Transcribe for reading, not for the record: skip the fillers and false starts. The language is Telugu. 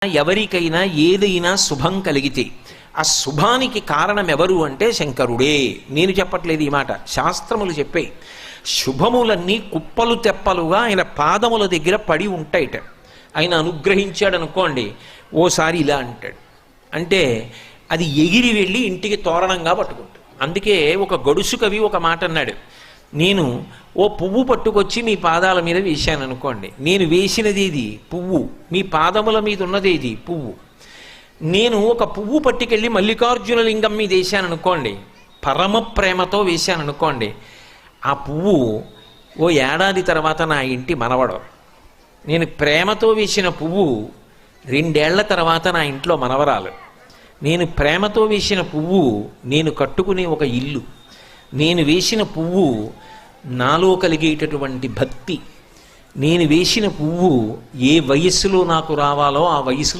ఎవరికైనా ఏదైనా శుభం కలిగితే ఆ శుభానికి కారణం ఎవరు అంటే శంకరుడే. నేను చెప్పట్లేదు ఈ మాట, శాస్త్రములు చెప్పాయి. శుభములన్నీ కుప్పలు తెప్పలుగా ఆయన పాదముల దగ్గర పడి ఉంటాయిట. ఆయన అనుగ్రహించాడు అనుకోండి, ఓసారి ఇలా అంటాడు అంటే అది ఎగిరి వెళ్ళి ఇంటికి తోరణంగా పట్టుకుంటాడు. అందుకే ఒక గడుసు కవి ఒక మాట అన్నాడు, నేను ఓ పువ్వు పట్టుకొచ్చి మీ పాదాల మీద వేశాను అనుకోండి, నేను వేసినది ఇది పువ్వు, మీ పాదముల మీద ఉన్నది ఇది పువ్వు. నేను ఒక పువ్వు పట్టుకెళ్ళి మల్లికార్జున లింగం మీద వేశాను అనుకోండి, పరమ ప్రేమతో వేశాను అనుకోండి, ఆ పువ్వు ఓ ఏడాది తర్వాత నా ఇంటి మనవడు. నేను ప్రేమతో వేసిన పువ్వు 2 ఏళ్ల తర్వాత నా ఇంట్లో మనవరాలు. నేను ప్రేమతో వేసిన పువ్వు నేను కట్టుకునే ఒక ఇల్లు. నేను వేసిన పువ్వు నాలో కలిగేటటువంటి భక్తి. నేను వేసిన పువ్వు ఏ వయస్సులో నాకు రావాలో ఆ వయసులో